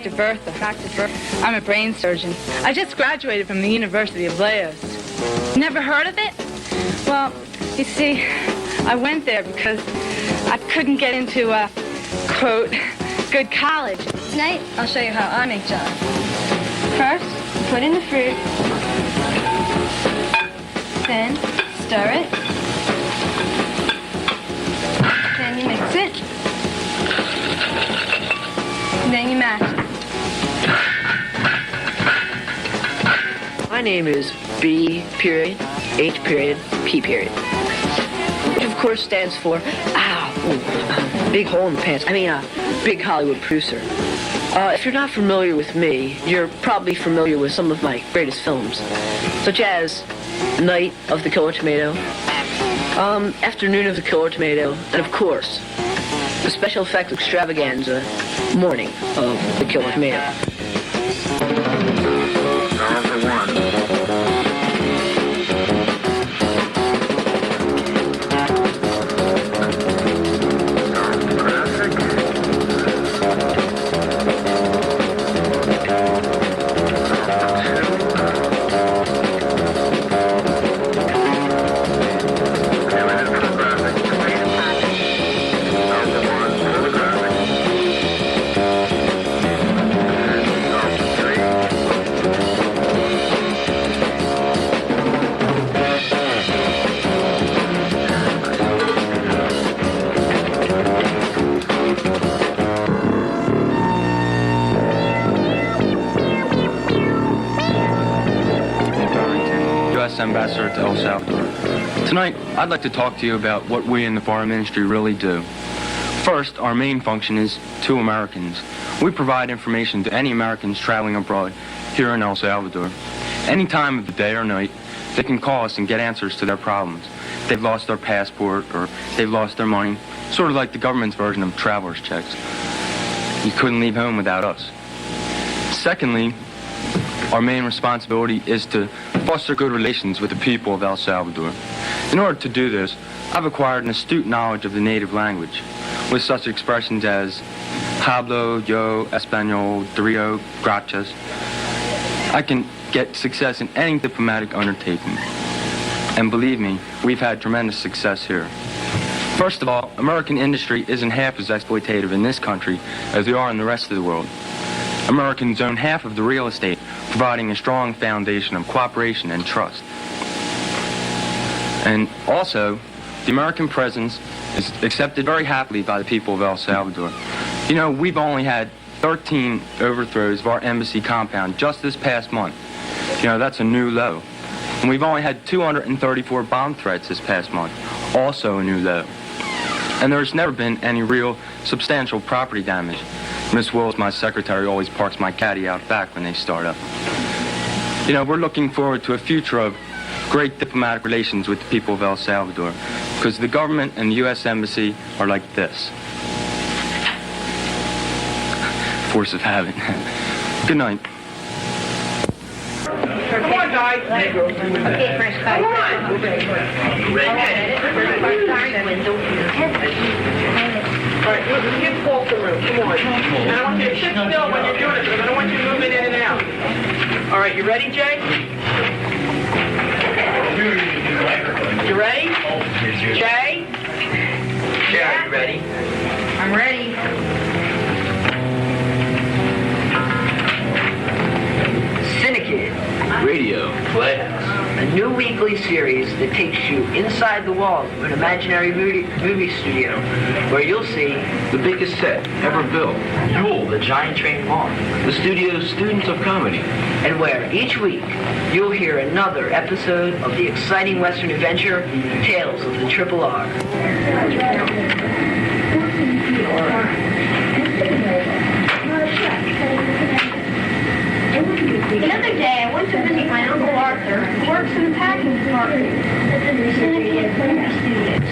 Dr. Bertha. I'm a brain surgeon. I just graduated from the University of Laos. Never heard of it? Well, you see, I went there because I couldn't get into a, quote, good college. Tonight, I'll show you how I make jam. First, put in the fruit. Then, stir it. Then you mix it. And then you mash it. My name is B.H.P. Which of course stands for, big hole in the pants. I mean, big Hollywood producer. If you're not familiar with me, you're probably familiar with some of my greatest films, such as Night of the Killer Tomato, Afternoon of the Killer Tomato, and of course, the special effects extravaganza, Morning of the Killer Tomato. Ambassador to El Salvador. Tonight, I'd like to talk to you about what we in the foreign ministry really do. First, our main function is to Americans. We provide information to any Americans traveling abroad here in El Salvador. Any time of the day or night, they can call us and get answers to their problems. They've lost their passport or they've lost their money, sort of like the government's version of traveler's checks. You couldn't leave home without us. Secondly, our main responsibility is to foster good relations with the people of El Salvador. In order to do this, I've acquired an astute knowledge of the native language, with such expressions as hablo, yo, español, trio, gracias. I can get success in any diplomatic undertaking. And believe me, we've had tremendous success here. First of all, American industry isn't half as exploitative in this country as they are in the rest of the world. Americans own half of the real estate, providing a strong foundation of cooperation and trust. And also, the American presence is accepted very happily by the people of El Salvador. You know, we've only had 13 overthrows of our embassy compound just this past month. You know, that's a new low. And we've only had 234 bomb threats this past month, also a new low. And there's never been any real substantial property damage. Miss Wills, my secretary, always parks my caddy out back when they start up. You know, we're looking forward to a future of great diplomatic relations with the people of El Salvador, because the government and the U.S. Embassy are like this. Force of habit. Good night. Come on, guys. Okay, fresh guys. Come on. All right, look, get off the room. Come on. And I want you to sit still when you're doing it, because I don't want you moving in and out. All right, you ready, Jay? You ready? Jay? Jay, are you ready? I'm ready. CINEKYD Radio Playhouse. A new weekly series that takes you inside the walls of an imaginary movie studio, where you'll see the biggest set ever built, Yule, the giant train walk, the studio's students of comedy, and where each week you'll hear another episode of the exciting Western adventure, Tales of the Triple R. The other day, I went to visit my Uncle Arthur, who works in the packing department at the CINEKYD Studios.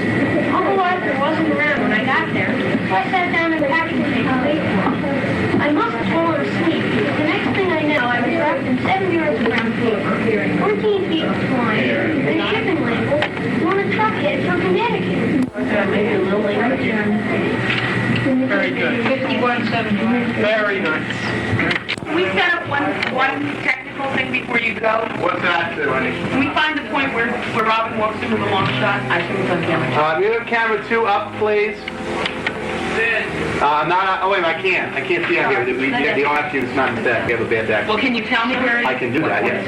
Uncle Arthur wasn't around when I got there, so I sat down in the packing case to wait for him. I must have fallen asleep, because the next thing I know, I was wrapped in 7 yards of brown paper, 14 feet of twine, and a shipping label on a truck head from Connecticut. Maybe a little later. Very good. 5171. Very nice. can we set up one technical thing before you go? What's that, honey? Can we find the point where Robin walks in with a long shot? I think it's on camera. We have camera 2 up, please. Oh wait, I can't see out here. You don't have to. It's not in spec. We have a bad deck. Well, can you tell me where it is? I can do that. Yes.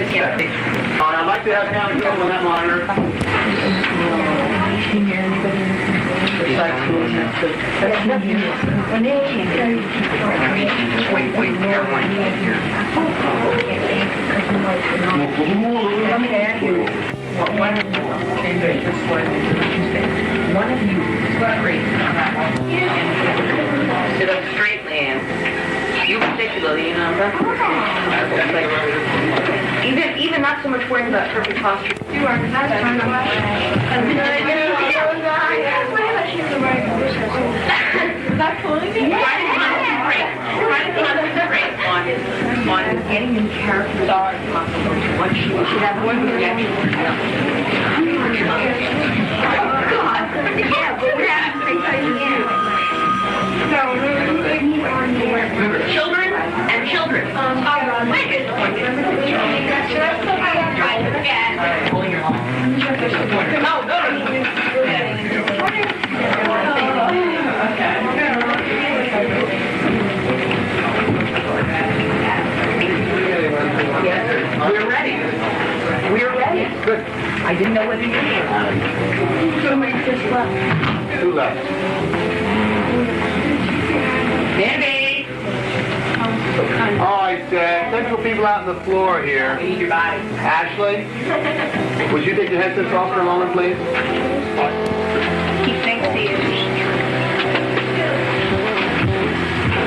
I'd like to have camera 2 on that monitor. Wait, Caroline. Let me ask you. One of you is great on that one. Sit up straight, Leanne. You particularly, you know. Even not so much wearing that perfect posture. You are not that pulling me? Try to concentrate on getting in character as possible. What should have one reaction. Yeah, but we're having to say children and children. Wait. Pulling your arm. No. We're ready. Good. I didn't know whether you were. Somebody just left. 2 left. Danny! All right, technical people out on the floor here. I need your body. Ashley, would you take your headsets off for a moment, please? Keep things safe.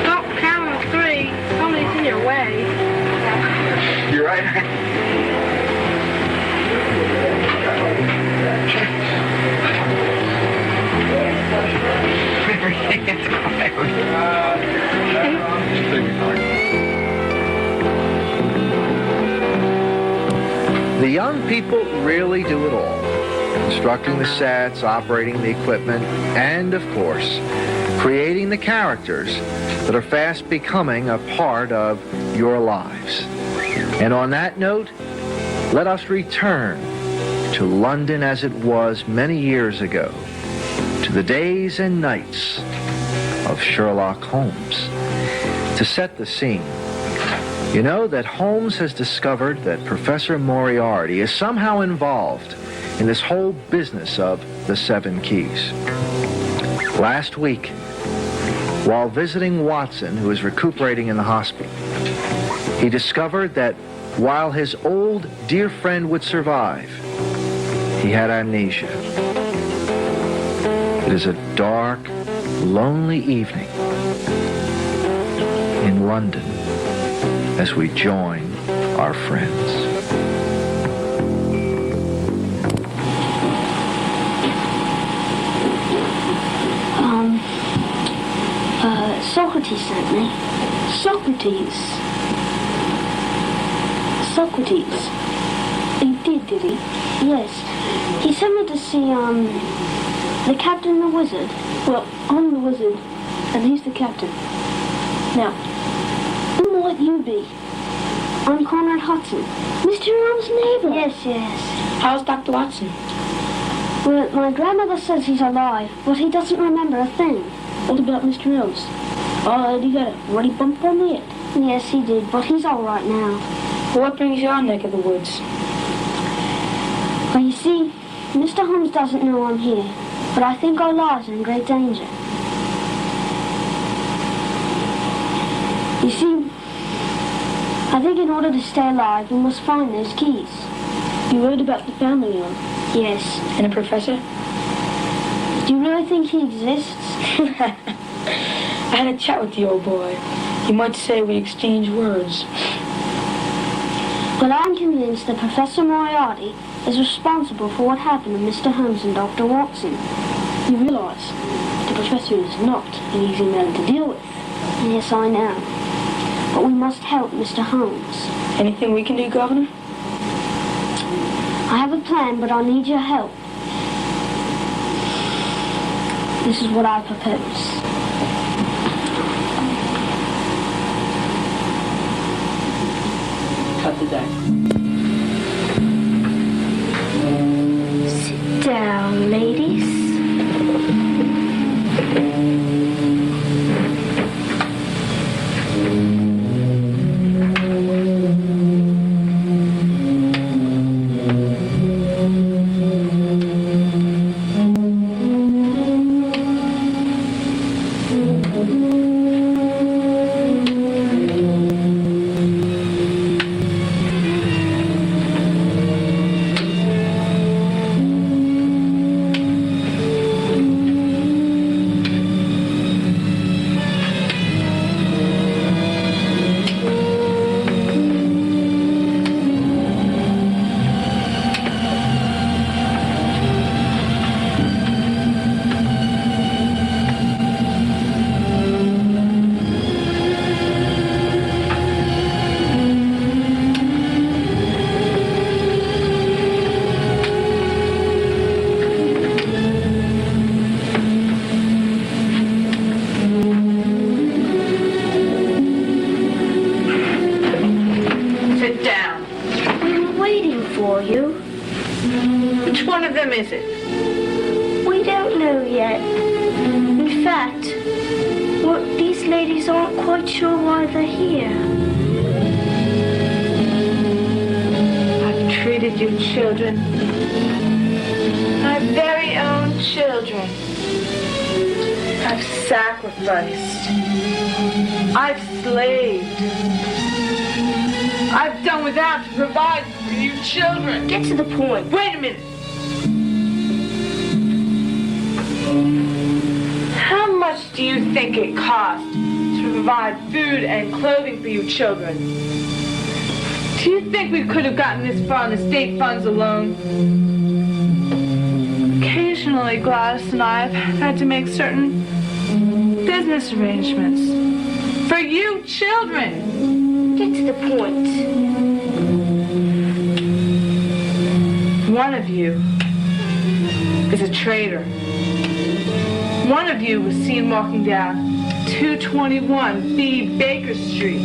Oh, camera 3. Somebody's in your way. You're right. The young people really do it all. Constructing the sets, operating the equipment, and, of course, creating the characters that are fast becoming a part of your lives. And on that note, let us return to London as it was many years ago, to the days and nights of Sherlock Holmes. To set the scene, you know that Holmes has discovered that Professor Moriarty is somehow involved in this whole business of the 7 keys. Last week, while visiting Watson, who is recuperating in the hospital, he discovered that while his old dear friend would survive, he had amnesia. It is a dark, lonely evening in London as we join our friends. Socrates sent me. Socrates. He did he? Yes. He sent me to see, the captain and the wizard. Well, I'm the wizard, and he's the captain. Now, who might you be? I'm Conrad Hudson, Mr. Holmes' neighbor. Yes. How's Dr. Watson? Well, my grandmother says he's alive, but he doesn't remember a thing. What about Mr. Holmes? Oh, he got a ruddy bump on the head. Yes, he did, but he's all right now. Well, what brings you our neck of the woods? Well, you see, Mr. Holmes doesn't know I'm here, but I think our lives are in great danger. You see, I think in order to stay alive, we must find those keys. You heard about the family one? Yes. And the professor? Do you really think he exists? I had a chat with the old boy. You might say we exchanged words. Well, I'm convinced that Professor Moriarty is responsible for what happened to Mr. Holmes and Dr. Watson. You realize the professor is not an easy man to deal with. Yes, I know. But we must help Mr. Holmes. Anything we can do, Governor? I have a plan, but I'll need your help. This is what I propose. today. Sit down, ladies. Is it? We don't know yet. In fact, these ladies aren't quite sure why they're here. I've treated you children, my very own children. I've sacrificed. I've slaved. I've done without to provide for you children. Get to the point. Wait a minute. How much do you think it cost to provide food and clothing for you children? Do you think we could have gotten this far on the state funds alone? Occasionally, Gladys and I have had to make certain business arrangements for you children. Get to the point. One of you is a traitor. One of you was seen walking down 221 B. Baker Street.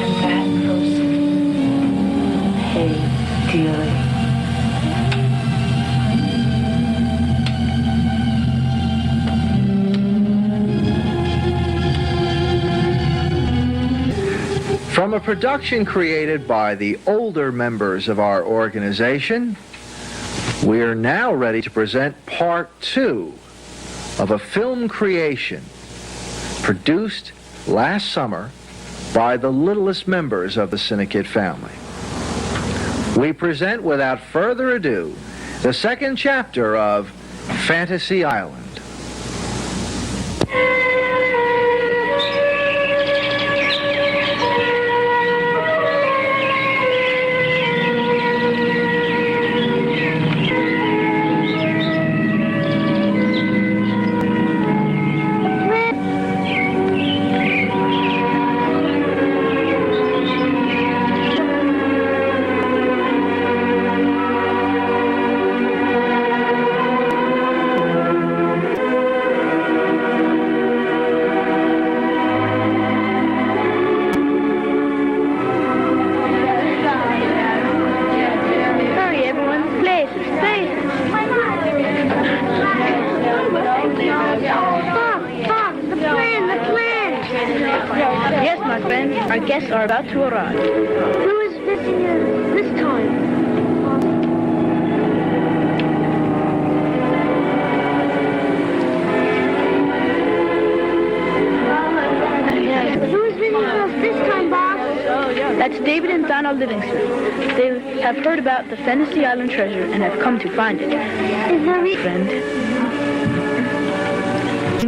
And that person paid dearly. From a production created by the older members of our organization, we are now ready to present part 2 of a film creation produced last summer by the littlest members of the CINEKYD family. We present without further ado the second chapter of Fantasy Island. Our guests are about to arrive. Who is visiting us this time? Who is visiting us this time, Bob? That's David and Donna Livingston. They have heard about the Fantasy Island treasure and have come to find it. Is that it? Friend.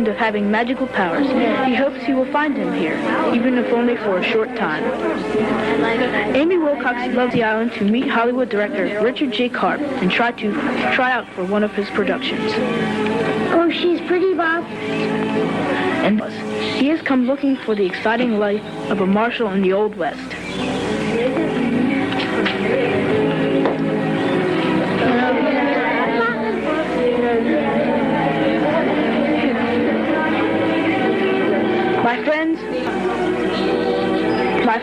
Of having magical powers. He hopes he will find him here, even if only for a short time. Amy Wilcox loves the island to meet Hollywood director Richard J. Karp and try out for one of his productions. Oh, she's pretty, Bob. And he has come looking for the exciting life of a marshal in the Old West. My friends,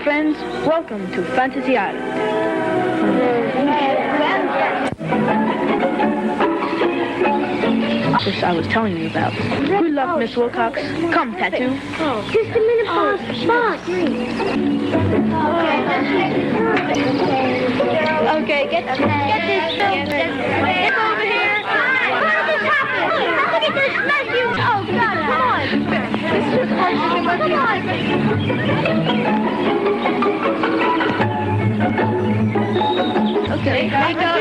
friends, welcome to Fantasy Island. This I was telling you about. Good luck, Miss Wilcox. Come, Tattoo. Just a minute, boss. Okay, get this film. Get over here. How did this happen? Look at this mess you... Oh, God, come on. Okay. Makeup.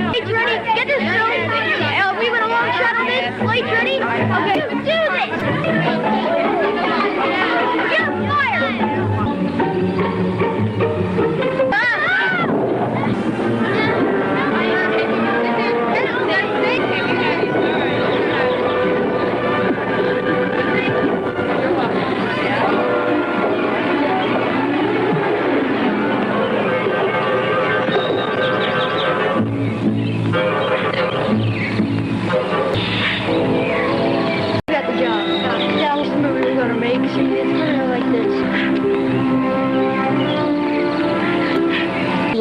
Lights ready? Get this film. We went a long shot on this. Lights ready? Okay, do this. Get fire.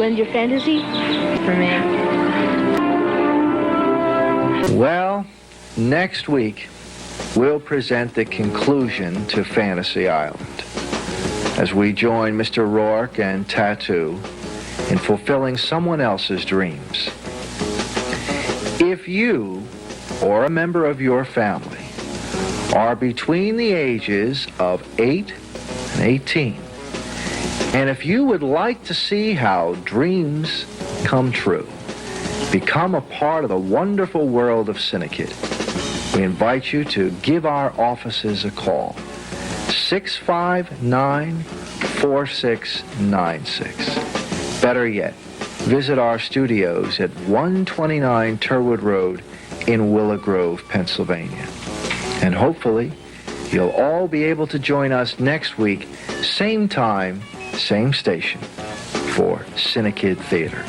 Your fantasy? For me. Well, next week, we'll present the conclusion to Fantasy Island as we join Mr. Rourke and Tattoo in fulfilling someone else's dreams. If you or a member of your family are between the ages of 8 and 18, and if you would like to see how dreams come true, become a part of the wonderful world of CINEKYD, we invite you to give our offices a call. 659-4696. Better yet, visit our studios at 129 Turwood Road in Willow Grove, Pennsylvania. And hopefully, you'll all be able to join us next week, same time, same station, for CINEKYD Theater.